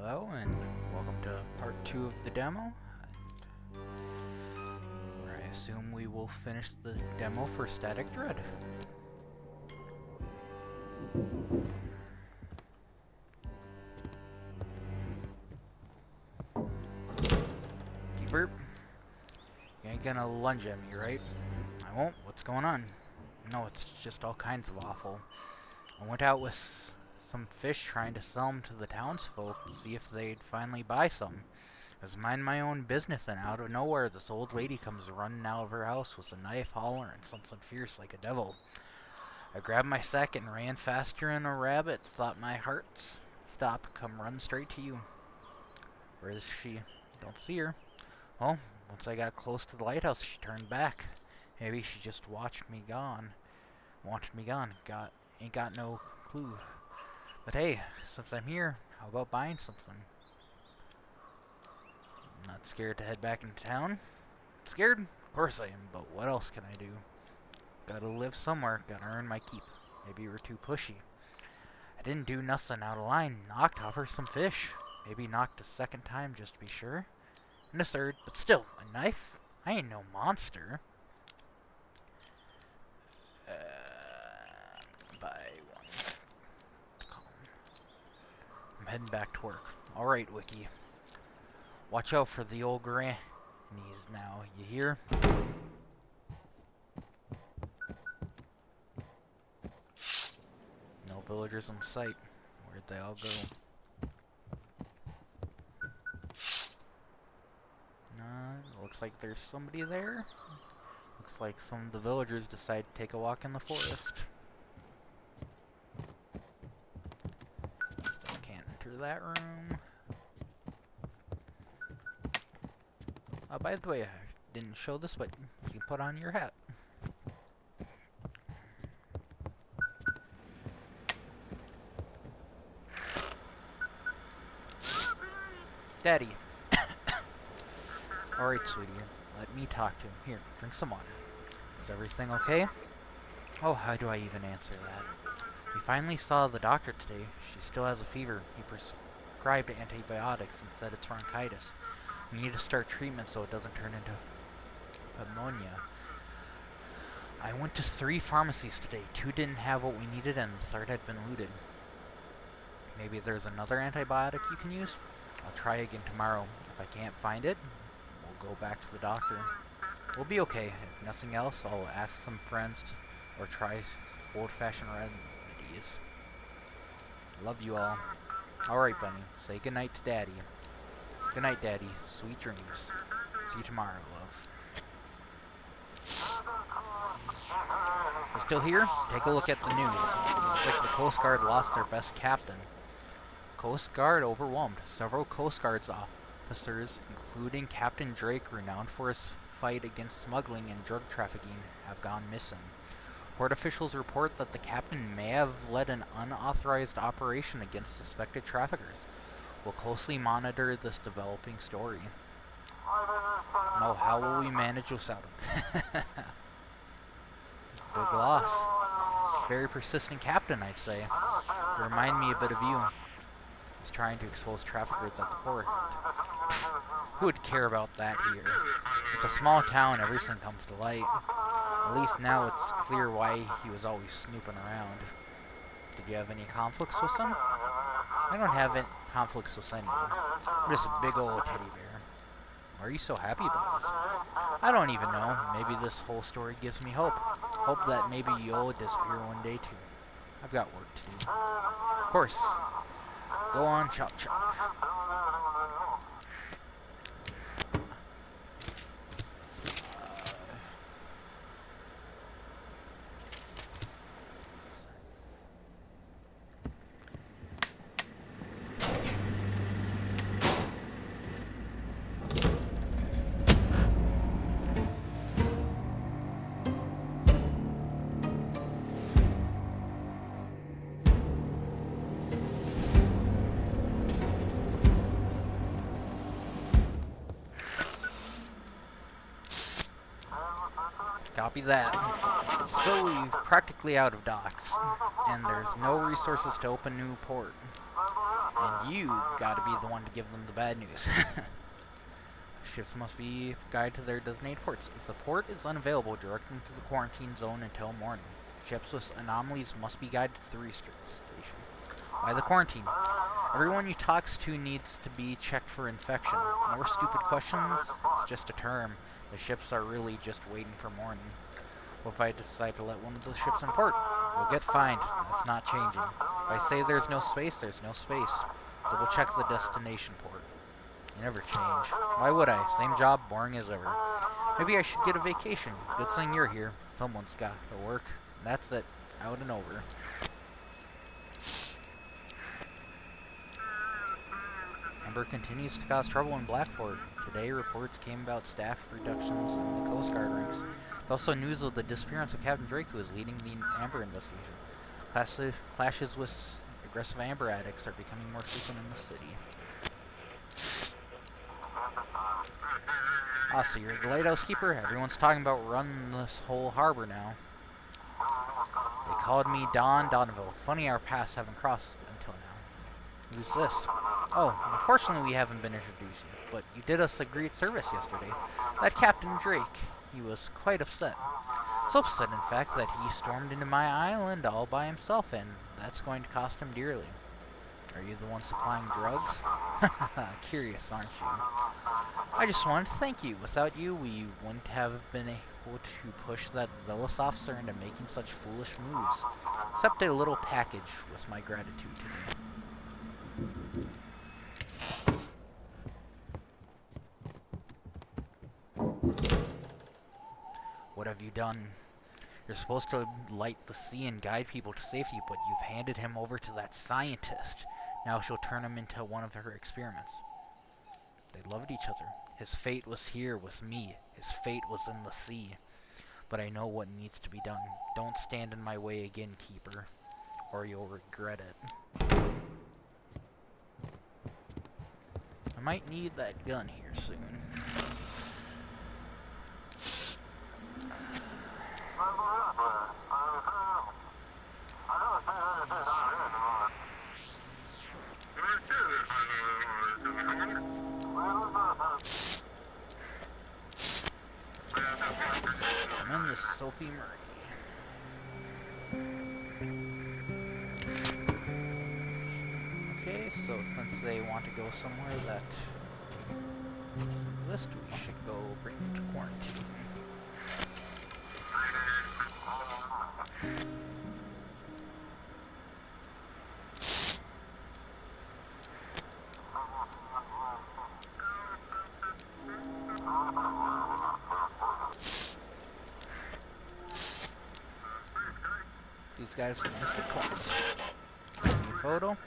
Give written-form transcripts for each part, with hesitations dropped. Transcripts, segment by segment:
Hello and welcome to part 2 of the demo. Where I assume we will finish the demo for Static Dread. Keeper, you ain't gonna lunge at me, right? I won't. What's going on? No, it's just all kinds of awful. I went out with some fish trying to sell them to the townsfolk to see if they'd finally buy some. I was minding my own business, and out of nowhere this old lady comes running out of her house with a knife, hollering something fierce like a devil. I grabbed my sack and ran faster than a rabbit. Thought my heart stop, come run straight to you. Where is she? Don't see her. Well, once I got close to the lighthouse, she turned back. Maybe she just watched me gone. Ain't got no clue. But hey, since I'm here, how about buying something? I'm not scared to head back into town. Scared? Of course I am, but what else can I do? Gotta live somewhere, gotta earn my keep. Maybe you were too pushy. I didn't do nothing out of line. Knocked off her some fish. Maybe knocked a second time just to be sure. And a third, but still, a knife? I ain't no monster. Buy one. I'm heading back to work. Alright, Wiki. Watch out for the old grannies now, you hear? No villagers in sight. Where'd they all go? Looks like there's somebody there. Looks like some of the villagers decide to take a walk in the forest. Can't enter that room. Oh, by the way, I didn't show this, but you can put on your hat. Daddy. Alright, sweetie. Let me talk to him. Here, drink some water. Is everything okay? Oh, how do I even answer that? We finally saw the doctor today. She still has a fever. He prescribed antibiotics and said it's bronchitis. We need to start treatment so it doesn't turn into pneumonia. I went to 3 pharmacies today. 2 didn't have what we needed and the 3rd had been looted. Maybe there's another antibiotic you can use? I'll try again tomorrow. If I can't find it, we'll go back to the doctor. We'll be okay. If nothing else, I'll ask some friends or try old-fashioned remedies. Love you all. Alright, Bunny. Say goodnight to Daddy. Good night, Daddy. Sweet dreams. See you tomorrow, love. We're still here? Take a look at the news. Looks like the Coast Guard lost their best captain. Coast Guard overwhelmed. Several Coast Guard's officers, including Captain Drake, renowned for his fight against smuggling and drug trafficking, have gone missing. Port officials report that the captain may have led an unauthorized operation against suspected traffickers. We'll closely monitor this developing story. Now, how will we manage without him? Big loss. Very persistent captain, I'd say. Remind me a bit of you. He's trying to expose traffickers at the port. Who would care about that here? It's a small town, everything comes to light. At least now it's clear why he was always snooping around. Did you have any conflicts with them? I don't have any conflicts with anyone. I'm just a big old teddy bear. Why are you so happy about this? I don't even know. Maybe this whole story gives me hope. Hope that maybe you'll disappear one day too. I've got work to do. Of course. Go on, chop chop. Copy that. So we're practically out of docks, and there's no resources to open new port. And you gotta be the one to give them the bad news. Ships must be guided to their designated ports. If the port is unavailable, direct them to the quarantine zone until morning. Ships with anomalies must be guided to the research station. By the quarantine. Everyone you talks to needs to be checked for infection. More stupid questions? It's just a term. The ships are really just waiting for morning. What if I decide to let one of the ships in port? We'll get fined. That's not changing. If I say there's no space, there's no space. Double check the destination port. You never change. Why would I? Same job, boring as ever. Maybe I should get a vacation. Good thing you're here. Someone's got to work. That's it. Out and over. Amber continues to cause trouble in Blackford. Today, reports came about staff reductions in the Coast Guard ranks. There's also news of the disappearance of Captain Drake, who is leading the Amber investigation. Clashes with aggressive Amber addicts are becoming more frequent in the city. Ah, so you're the lighthouse keeper? Everyone's talking about running this whole harbor now. They called me Don Donovan. Funny our paths haven't crossed until now. Who's this? Oh, unfortunately we haven't been introduced yet, but you did us a great service yesterday. That Captain Drake, he was quite upset. So upset, in fact, that he stormed into my island all by himself, and that's going to cost him dearly. Are you the one supplying drugs? Curious, aren't you? I just wanted to thank you. Without you, we wouldn't have been able to push that zealous officer into making such foolish moves. Accept a little package with my gratitude today. What have you done? You're supposed to light the sea and guide people to safety, but you've handed him over to that scientist. Now she'll turn him into one of her experiments. They loved each other. His fate was here with me. His fate was in the sea. But I know what needs to be done. Don't stand in my way again, Keeper, or you'll regret it. I might need that gun here soon. And then this is Sophie Murray. Okay, so since they want to go somewhere that list, we should go bring them to quarantine. These guys missed a point. New photo.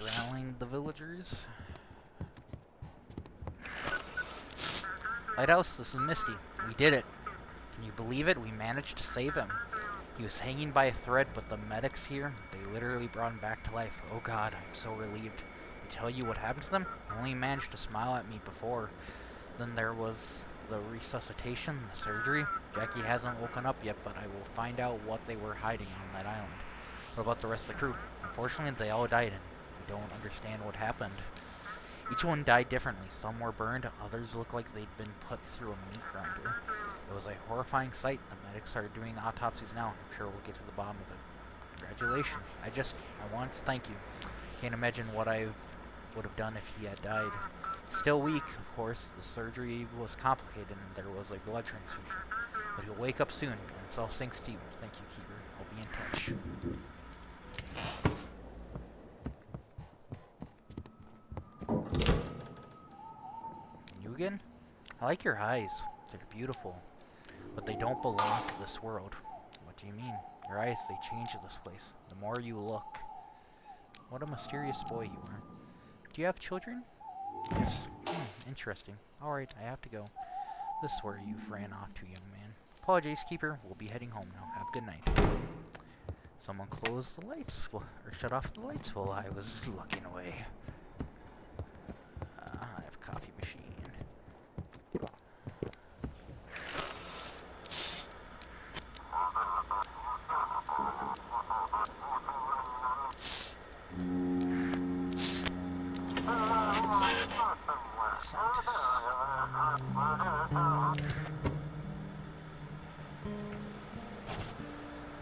Rallying the villagers. Lighthouse, this is Misty. We did it. Can you believe it? We managed to save him. He was hanging by a thread, but the medics here, they literally brought him back to life. Oh God, I'm so relieved. I tell you what happened to them? He only managed to smile at me before. Then there was the resuscitation, the surgery. Jackie hasn't woken up yet, but I will find out what they were hiding on that island. What about the rest of the crew? Unfortunately, they all died, and we don't understand what happened. Each one died differently. Some were burned, others looked like they'd been put through a meat grinder. It was a horrifying sight. The medics are doing autopsies now. I'm sure we'll get to the bottom of it. Congratulations. I wanted to thank you. Can't imagine what I would have done if he had died. Still weak, of course. The surgery was complicated and there was a blood transfusion. But he'll wake up soon, and it's all thanks to you. Thank you, Keeper. I'll be in touch. Again? I like your eyes. They're beautiful. But they don't belong to this world. What do do you mean? Your eyes, they change in this place. The more you look. What a mysterious boy you are. Do you have children? Yes. Interesting. Alright, I have to go. This is where you've ran off to, young man. Apologies, Keeper. We'll be heading home now. Have a good night. Someone closed the lights, or shut off the lights while I was looking away. I have a coffee machine.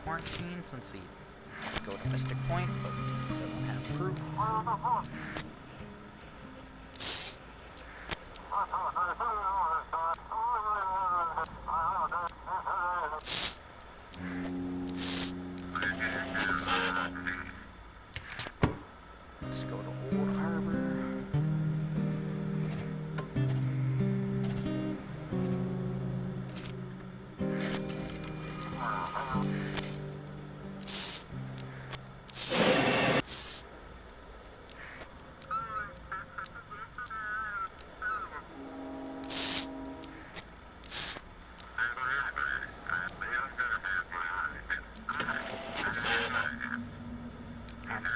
Quarantine since he go to Mystic Point, but doesn't have proof. Let's go to Old Harbor.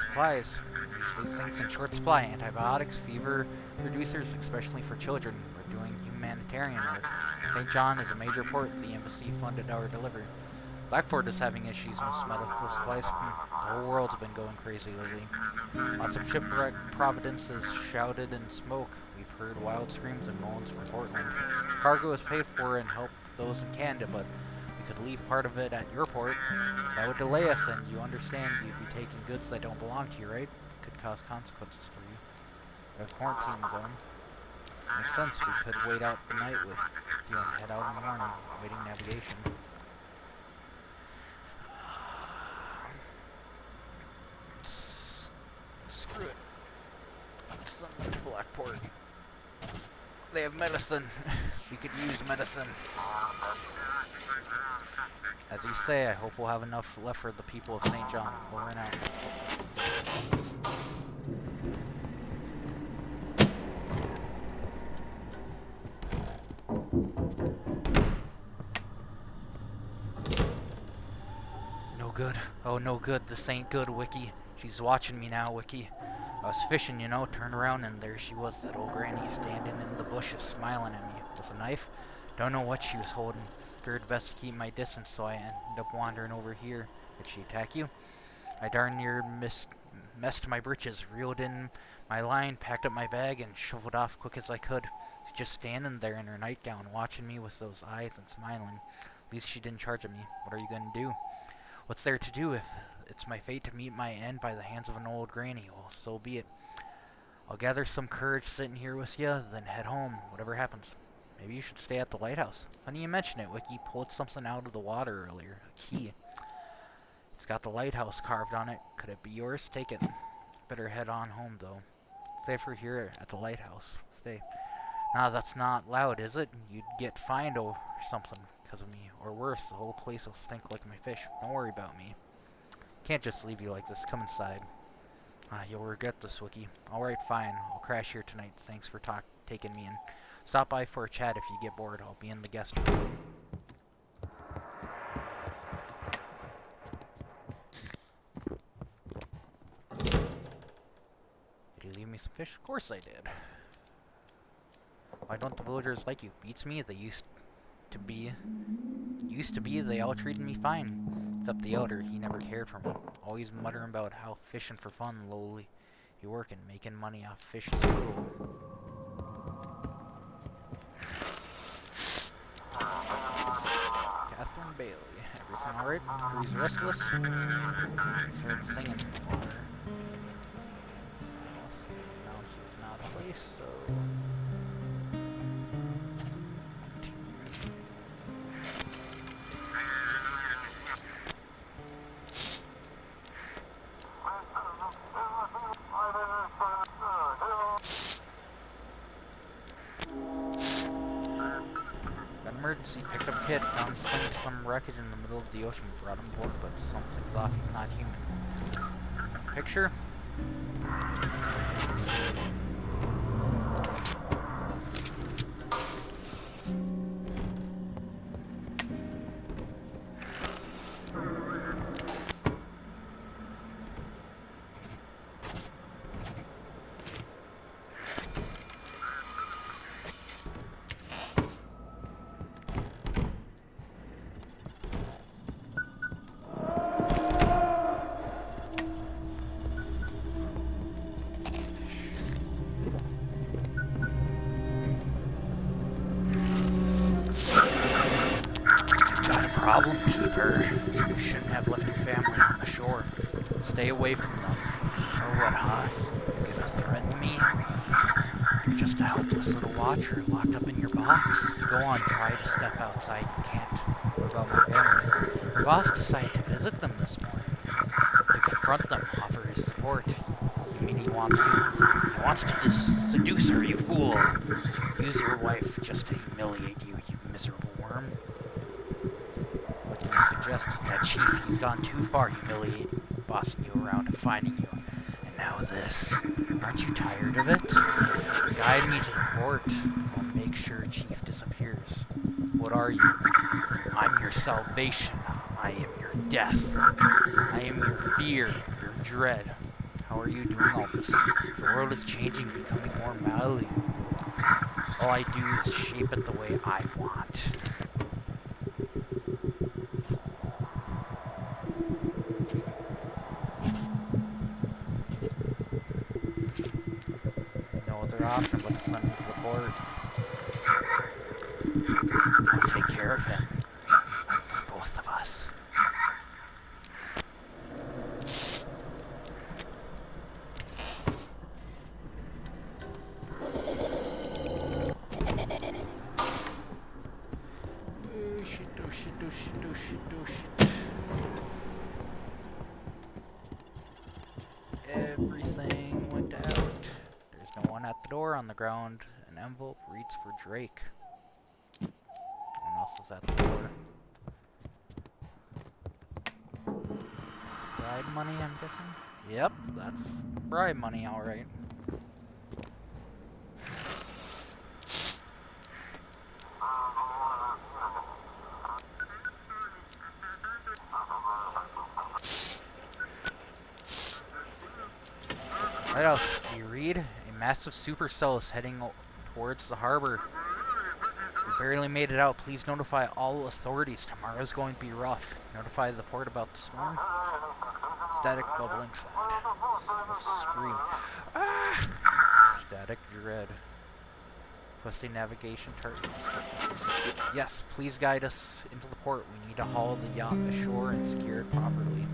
Supplies. Usually things in short supply. Antibiotics, fever reducers, especially for children. We're doing humanitarian work. St. John is a major port. The embassy funded our delivery. Blackford is having issues with medical supplies. The whole world's been going crazy lately. Lots of shipwreck. Providence is shouted in smoke. We've heard wild screams and moans from Portland. Cargo is paid for and help those in Canada, but we could leave part of it at your port. That would delay us, and you understand you'd be taking goods that don't belong to you, right? Could cause consequences for you. We have quarantine zone. Makes sense. We could wait out the night with you and head out in the morning, waiting navigation. Screw it. Let's send them to Blackport. They have medicine. We could use medicine. As you say, I hope we'll have enough left for the people of St. John. Over and out. No good. Oh, no good. This ain't good, Wiki. She's watching me now, Wiki. I was fishing, you know, turned around and there she was, that old granny standing in the bushes, smiling at me. With a knife? Don't know what she was holding. Figured best to keep my distance, so I ended up wandering over here. Did she attack you? I darn near messed my britches, reeled in my line, packed up my bag, and shuffled off quick as I could. She's just standing there in her nightgown, watching me with those eyes and smiling. At least she didn't charge at me. What are you going to do? What's there to do if it's my fate to meet my end by the hands of an old granny? Well, so be it. I'll gather some courage sitting here with you, then head home, whatever happens. Maybe you should stay at the lighthouse. Funny you mention it, Wiki pulled something out of the water earlier. A key. It's got the lighthouse carved on it. Could it be yours? Take it. Better head on home, though. Stay for here at the lighthouse. Stay. Nah, that's not loud, is it? You'd get fined or something because of me. Or worse, the whole place will stink like my fish. Don't worry about me. Can't just leave you like this. Come inside. You'll regret this, Wiki. Alright, fine. I'll crash here tonight. Thanks for taking me in. Stop by for a chat if you get bored. I'll be in the guest room. Did you leave me some fish? Of course I did. Why don't the villagers like you? Beats me. They used to be, they all treated me fine. Except the elder, he never cared for me. Always muttering about how fishing for fun, lowly. You working, making money off fish is cruel. Catherine Bailey. Everything alright? Crew's restless? Started singing in the water. Mounts is not a place, so... emergency. Picked up a kid, found some wreckage in the middle of the ocean, brought him aboard, but something's off. He's not human. Picture? Problem keeper. You shouldn't have left your family on the shore. Stay away from them. Or what, huh? You gonna threaten me? You're just a helpless little watcher locked up in your box. Go on, try to step outside. You can't. What about my family? Your boss decided to visit them this morning. To confront them, offer his support. You mean he wants to seduce her, you fool. Use your wife just to humiliate you, you miserable worm. What do you suggest? That chief, he's gone too far, humiliating, bossing you around, finding you. And now this. Aren't you tired of it? Guide me to the port. I'll make sure Chief disappears. What are you? I'm your salvation. I am your death. I am your fear, your dread. How are you doing all this? The world is changing, becoming more malleable. All I do is shape it the way I want. No other option but to send him to the port. I'll take care of him. For both of us. Everything went out. There's no one at the door. On the ground, an envelope reads for Drake. No one else is at the door. Bribe money, I'm guessing? Yep, that's bribe money, alright. What else do you read? A massive supercell is heading towards the harbor. We barely made it out. Please notify all authorities. Tomorrow's going to be rough. Notify the port about the storm. Static bubbling sound. Scream. Ah! Static dread. Requesting navigation target. Yes, please guide us into the port. We need to haul the yacht ashore and secure it properly.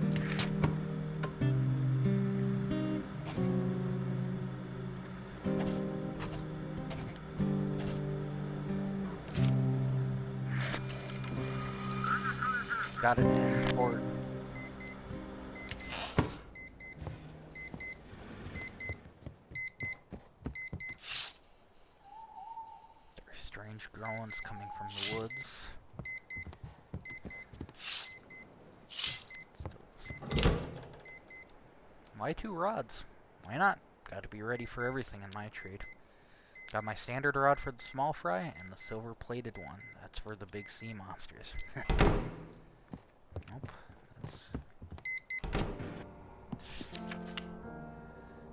Got it in port. There are strange groans coming from the woods. Why 2 rods? Why not? Gotta be ready for everything in my trade. Got my standard rod for the small fry and the silver plated one. That's for the big sea monsters. Nope.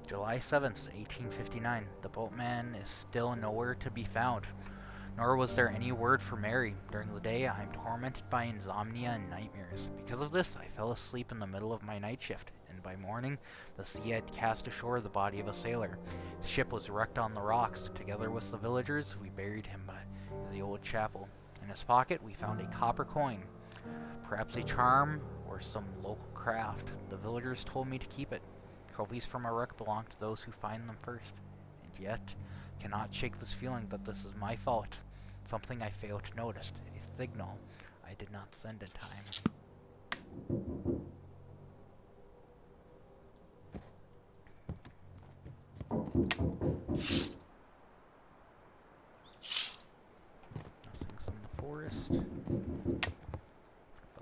July 7th, 1859. The boatman is still nowhere to be found. Nor was there any word for Mary. During the day, I am tormented by insomnia and nightmares. Because of this, I fell asleep in the middle of my night shift, and by morning, the sea had cast ashore the body of a sailor. The ship was wrecked on the rocks. Together with the villagers, we buried him by the old chapel. In his pocket, we found a copper coin. Perhaps a charm or some local craft. The villagers told me to keep it. Trophies from a wreck belong to those who find them first. And yet, cannot shake this feeling that this is my fault. Something I failed to notice. A signal I did not send in time. Nothing's in the forest. focused. About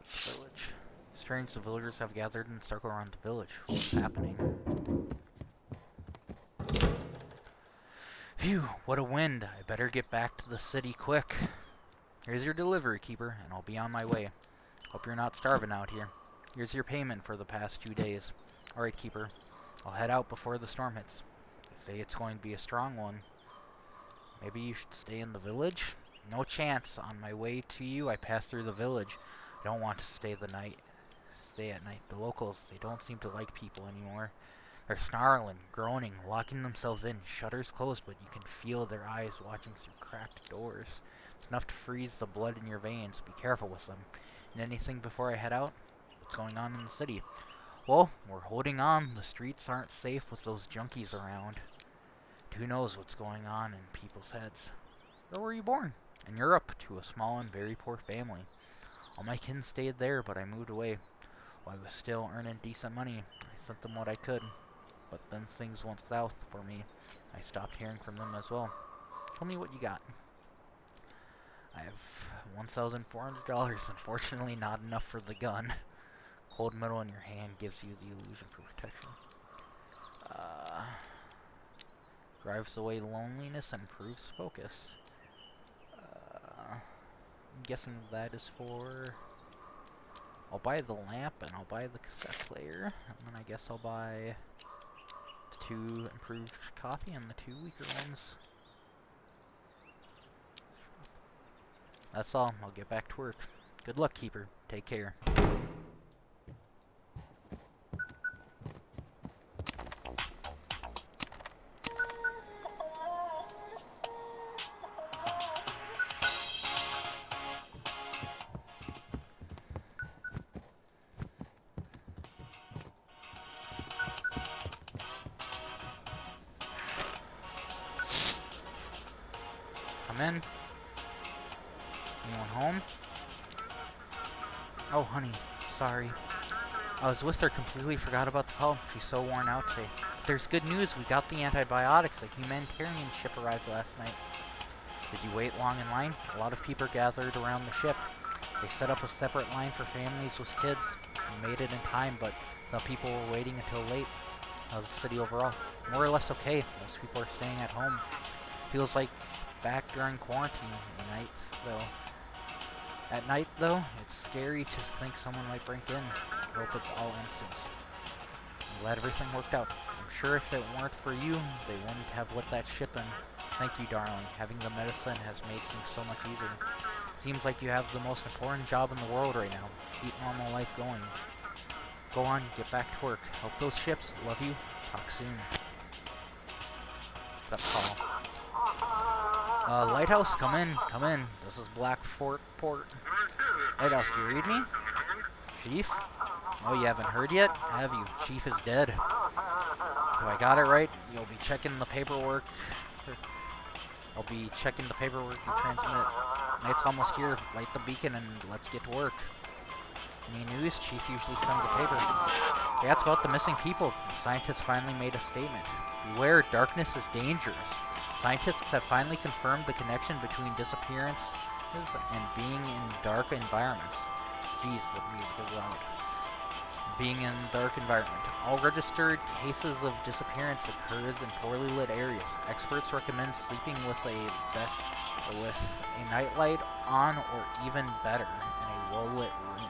the village. Strange, the villagers have gathered in a circle around the village. What's happening? Phew, what a wind. I better get back to the city quick. Here's your delivery, Keeper, and I'll be on my way. Hope you're not starving out here. Here's your payment for the past 2 days. Alright, Keeper. I'll head out before the storm hits. They say it's going to be a strong one. Maybe you should stay in the village? No chance. On my way to you, I pass through the village. I don't want to stay at night. The locals, they don't seem to like people anymore. They're snarling, groaning, locking themselves in. Shutters closed, but you can feel their eyes watching through cracked doors. It's enough to freeze the blood in your veins. Be careful with them. And anything before I head out? What's going on in the city? Well, we're holding on. The streets aren't safe with those junkies around. Who knows what's going on in people's heads? Where were you born? In Europe, to a small and very poor family. All my kin stayed there, but I moved away. While I was still earning decent money, I sent them what I could. But then things went south for me. I stopped hearing from them as well. Tell me what you got. I have $1,400. Unfortunately, not enough for the gun. Cold metal in your hand gives you the illusion for protection. Drives away loneliness and improves focus. I'm guessing that is for... I'll buy the lamp and I'll buy the cassette player. And then I guess I'll buy the 2 improved coffee and the 2 weaker ones. That's all. I'll get back to work. Good luck, Keeper. Take care. Come in. Anyone home? Oh, honey. Sorry. I was with her, completely forgot about the call. She's so worn out today. But there's good news. We got the antibiotics. A humanitarian ship arrived last night. Did you wait long in line? A lot of people gathered around the ship. They set up a separate line for families with kids. We made it in time, but some people were waiting until late. How's the city overall? More or less okay. Most people are staying at home. Feels like back during quarantine at night though, it's scary to think someone might break in. I hope it all ends soon. I'm glad everything worked out. I'm sure if it weren't for you, they wouldn't have let that ship in. Thank you, darling. Having the medicine has made things so much easier. Seems like you have the most important job in the world right now. Keep normal life going. Go on, get back to work. Help those ships. Love you. Talk soon. What's up, Paul? Lighthouse, come in, come in. This is Black Fort Port. Lighthouse, do you read me? Chief? Oh, you haven't heard yet? Have you? Chief is dead. If I got it right, you'll be checking the paperwork. I'll be checking the paperwork you transmit. Night's almost here. Light the beacon and let's get to work. Any news? Chief usually sends a paper. Yeah, it's about the missing people. The scientists finally made a statement. Beware, darkness is dangerous. Scientists have finally confirmed the connection between disappearances and being in dark environments. Jeez, the music is loud. Being in a dark environment. All registered cases of disappearance occurs in poorly lit areas. Experts recommend sleeping with a nightlight on, or even better, in a well-lit room.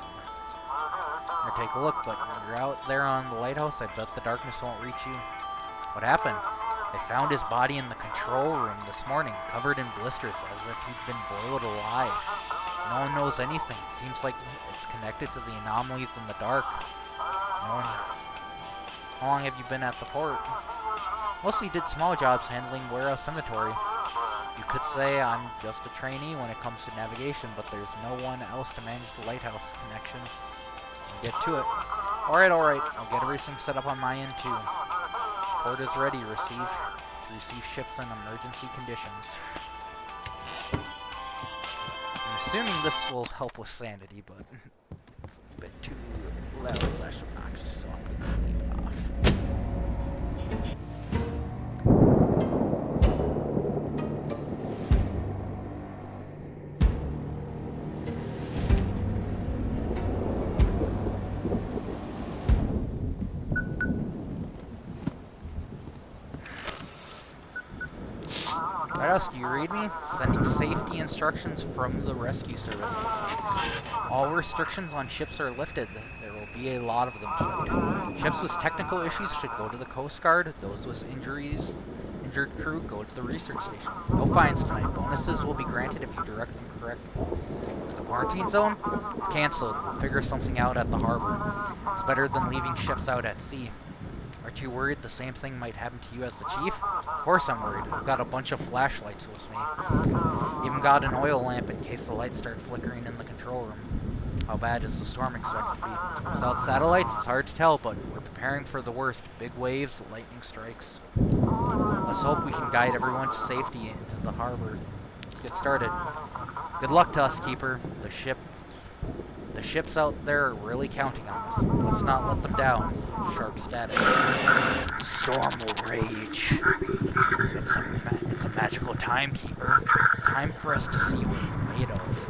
Or take a look, but when you're out there on the lighthouse, I bet the darkness won't reach you. What happened? They found his body in the control room this morning, covered in blisters, as if he'd been boiled alive. No one knows anything. It seems like it's connected to the anomalies in the dark. No one... How long have you been at the port? Mostly did small jobs handling warehouse inventory. You could say I'm just a trainee when it comes to navigation, but there's no one else to manage the lighthouse connection. I'll get to it. Alright. I'll get everything set up on my end too. Port is ready. Receive ships in emergency conditions. I'm assuming this will help with sanity, but it's a bit too loud / obnoxious, so I'm gonna leave it off. Lighthouse, do you read me? Sending safety instructions from the rescue services. All restrictions on ships are lifted. There will be a lot of them tonight. Ships with technical issues should go to the Coast Guard. Those with injured crew, go to the research station. No fines tonight. Bonuses will be granted if you direct them correctly. The quarantine zone? Cancelled. We'll figure something out at the harbor. It's better than leaving ships out at sea. Aren't you worried the same thing might happen to you as the chief? Of course I'm worried. I've got a bunch of flashlights with me. Even got an oil lamp in case the lights start flickering in the control room. How bad is the storm expected to be? Without satellites, it's hard to tell, but we're preparing for the worst. Big waves, lightning strikes. Let's hope we can guide everyone to safety into the harbor. Let's get started. Good luck to us, Keeper. The ships out there are really counting on us. Let's not let them down. Sharp static. Storm will rage. It's a magical time, Keeper. Time for us to see what we're made of.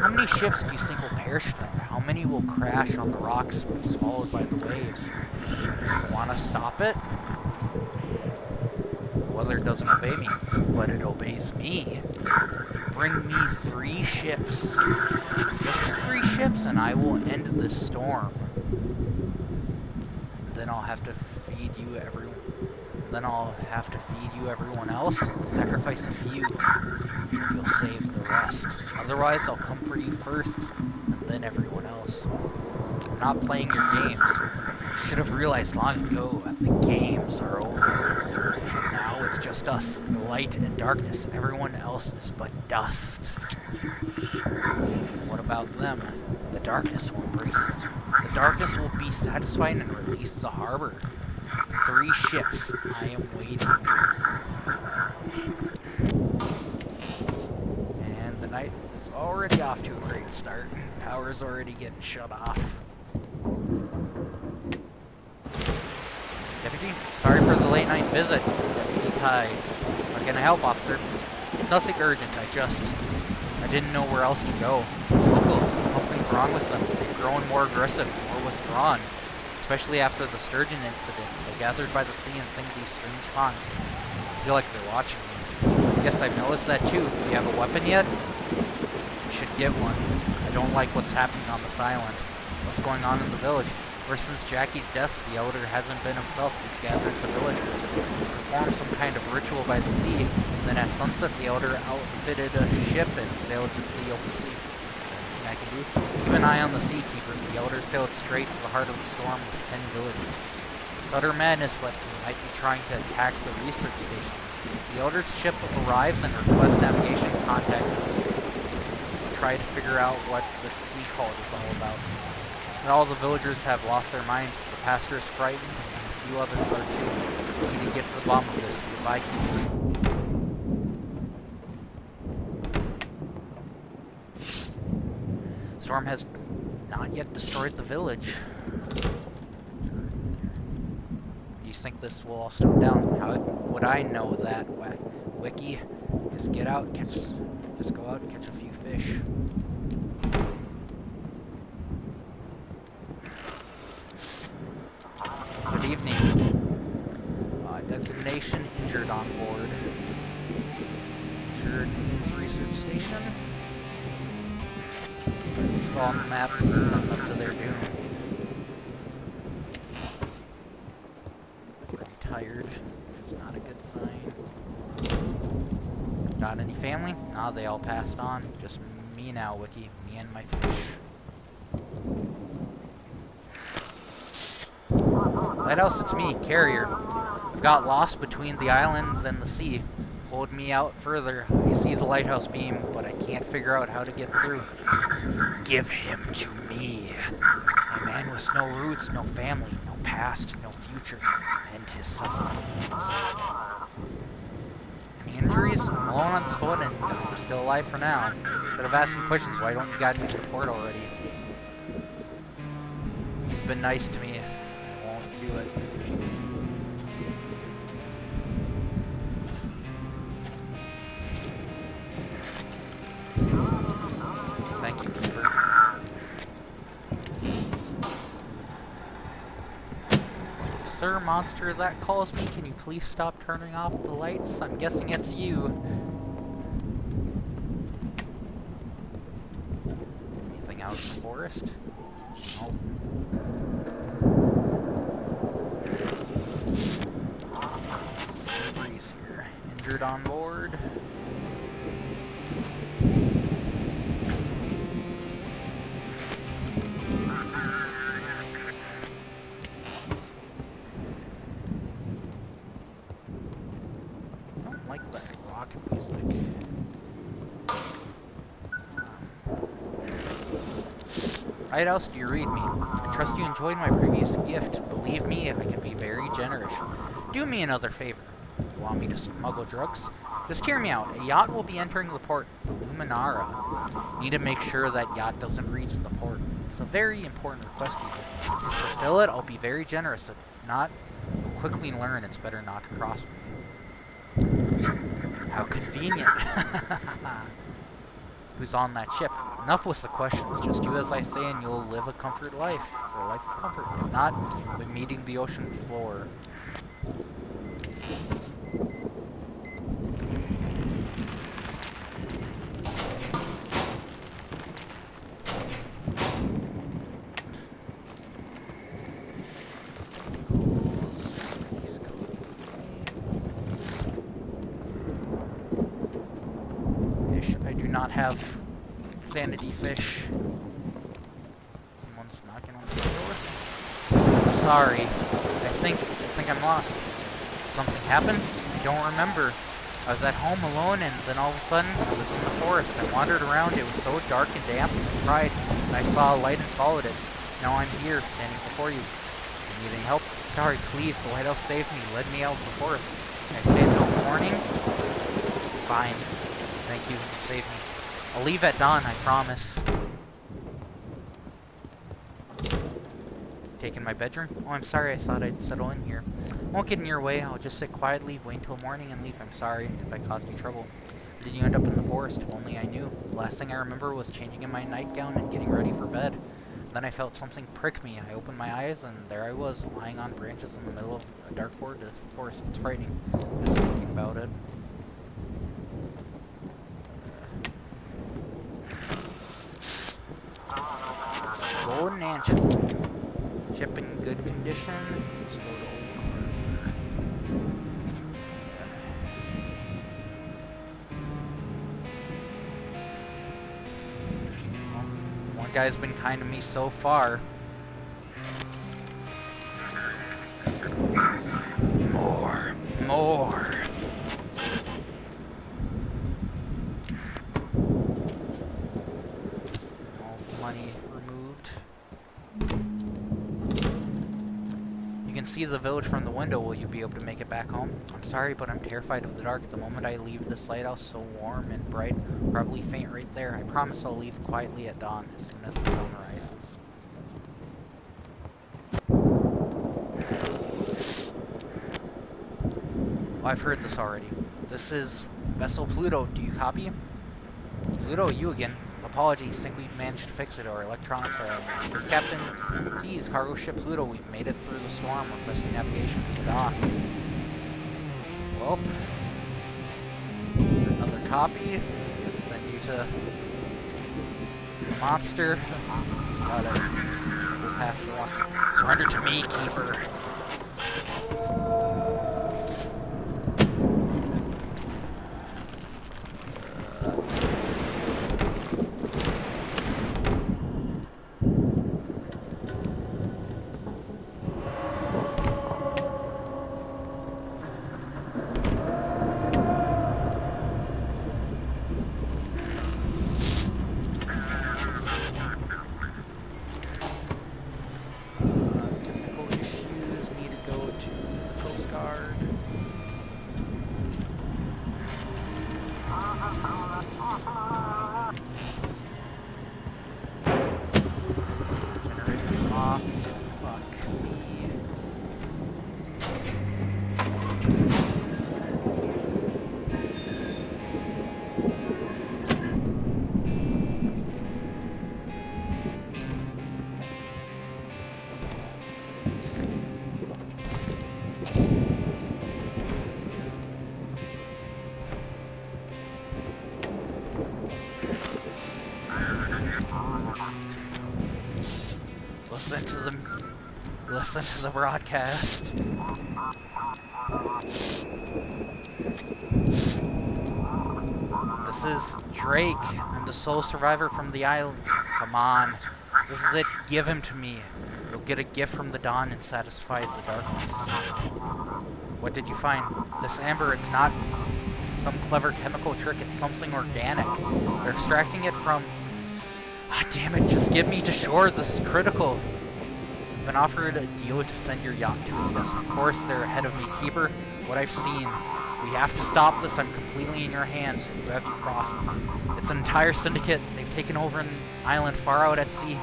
How many ships do you think will perish tonight? How many will crash on the rocks or be swallowed by the waves? Do you want to stop it? The weather doesn't obey me, but it obeys me. Bring me 3 ships. Just 3 ships and I will end this storm. Then I'll have to feed you everyone. Then I'll have to feed you everyone else. Sacrifice a few. And you'll save the rest. Otherwise I'll come for you first and then everyone else. I'm not playing your games. You should have realized long ago that the games are over. And now it's just us, the light and darkness. Everyone else is but dust. What about them? The darkness will embrace them. The darkness will be satisfied and release the harbor. 3 ships. I am waiting. And the night is already off to a great start. Power's already getting shut off. Deputy, sorry for the late night visit. Deputy Tides. How can I help, officer? It's nothing urgent. I didn't know where else to go. The locals, something's wrong with them. They've grown more aggressive, more withdrawn. Especially after the sturgeon incident. They gathered by the sea and sing these strange songs. I feel like they're watching me. Yes, I've noticed that too. Do you have a weapon yet? You should get one. I don't like what's happening on this island. What's going on in the village? Ever since Jackie's death, the Elder hasn't been himself. He's gathered the villagers. He performed some kind of ritual by the sea. Then at sunset, the Elder outfitted a ship and sailed to the open sea. Anything I can do? Keep an eye on the Seakeeper. The Elder sailed straight to the heart of the storm with 10 villagers. It's utter madness, but he might be trying to attack the research station. If the Elder's ship arrives and requests navigation, contact me. Try to figure out what the sea cult is all about. And all the villagers have lost their minds. The pastor is frightened, and a few others are too. We need to get to the bottom of this. Goodbye, Keeper. Storm has not yet destroyed the village. Do you think this will all slow down? How would I know that, Wiki? Just go out and catch a few fish. Good evening. Designation injured on board. Injured means research station. Install on the map and send them to their doom. Pretty tired. It's not a good sign. Got any family? Nah, they all passed on. Just me now, Wiki. Me and my fish. Lighthouse, it's me, Carrier. I've got lost between the islands and the sea. Hold me out further. I see the lighthouse beam, but I can't figure out how to get through. Give him to me. A man with no roots, no family, no past, no future. End his suffering. Any injuries? I'm alone on this boat and we're still alive for now. Should have asked some questions. Why don't you got into the port already? He's been nice to me. I won't do it. Thank you, Keeper. Sir, monster that calls me, can you please stop turning off the lights? I'm guessing it's you. forest? Nope. Breeze here. Injured on board. I don't like that rocket music. Right, else do you read me? I trust you enjoyed my previous gift. Believe me, I can be very generous. Do me another favor. You want me to smuggle drugs? Just hear me out. A yacht will be entering the port, the Luminara. Need to make sure that yacht doesn't reach the port. It's a very important request, people. If you fulfill it, I'll be very generous. If not, you'll quickly learn it's better not to cross me. How convenient. Who's on that ship? Enough with the questions. Just do as I say and you'll live a comfort life. Or a life of comfort. If not, you'll be meeting the ocean floor. I do not have sanity fish. Someone's knocking on the door. I'm sorry. I think I'm lost. Something happened? I don't remember. I was at home alone and then all of a sudden I was in the forest. I wandered around. It was so dark and damp and cried. And I saw a light and followed it. Now I'm here, standing before you. Needing help? Sorry, please. The lighthouse saved me. Led me out of the forest. Can I stay until morning? Fine. Thank you. You saved me. I'll leave at dawn, I promise. Taking my bedroom? Oh, I'm sorry. I thought I'd settle in here. Won't get in your way. I'll just sit quietly, wait until morning, and leave. I'm sorry if I caused you trouble. Did you end up in the forest? If only I knew. The last thing I remember was changing in my nightgown and getting ready for bed. Then I felt something prick me. I opened my eyes, and there I was, lying on branches in the middle of a dark forest. It's frightening. Just thinking about it. Golden Ancient. Ship in good condition. Let's go to one guy's been kind to me so far. More. All money removed. You can see the village from the window. Will you be able to make it back home? I'm sorry, but I'm terrified of the dark. The moment I leave this lighthouse so warm and bright, I'll probably faint right there. I promise I'll leave quietly at dawn as soon as the sun rises. Well, I've heard this already. This is Vessel Pluto. Do you copy? Pluto, you again. Apologies, think we've managed to fix it. Our electronics are out. This Captain Keys, cargo ship Pluto. We've made it through the storm. Requesting navigation to the dock. Well, another copy. I guess send you to the monster. Gotta go past the rocks. Surrender to me, Keeper. Listen to the broadcast. This is Drake. I'm the sole survivor from the island. Come on. This is it. Give him to me. You'll get a gift from the dawn and satisfy the darkness. What did you find? This amber, it's not some clever chemical trick. It's something organic. They're extracting it from... Ah, damn it. Just get me to shore. This is critical. I've been offered a deal to send your yacht to his nest. Of course, they're ahead of me. Keeper, what I've seen. We have to stop this. I'm completely in your hands. Who have you crossed? It's an entire syndicate. They've taken over an island far out at sea.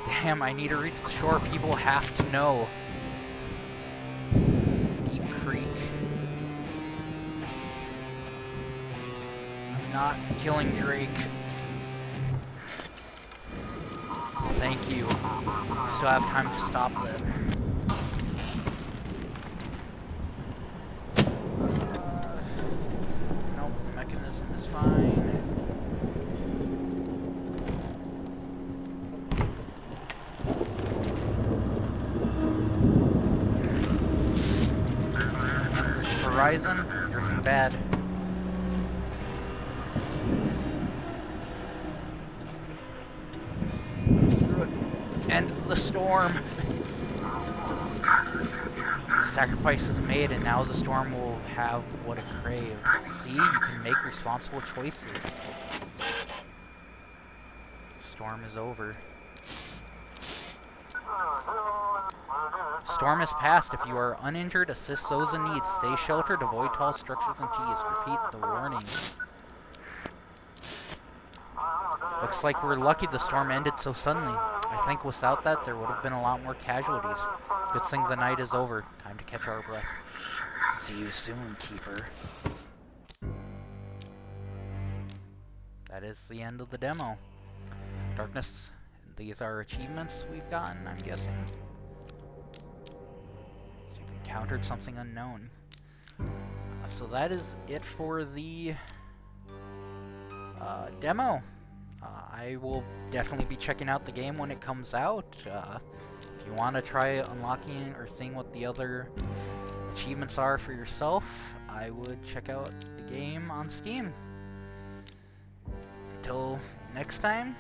Damn, I need to reach the shore. People have to know. Deep Creek. I'm not killing Drake. Thank you. Still have time to stop them. Nope, mechanism is fine. Horizon, drifting bad. Screw it. End the storm. The sacrifice is made, and now the storm will have what it craved. See, you can make responsible choices. Storm is over. Storm is past. If you are uninjured, assist those in need. Stay sheltered, avoid tall structures and trees. Repeat the warning. Looks like we're lucky the storm ended so suddenly. I think without that, there would have been a lot more casualties. Good thing the night is over. Time to catch our breath. See you soon, Keeper. That is the end of the demo. Darkness. These are achievements we've gotten, I'm guessing. So you've encountered something unknown. So that is it for the demo. I will definitely be checking out the game when it comes out. If you want to try unlocking or seeing what the other achievements are for yourself, I would check out the game on Steam. Until next time.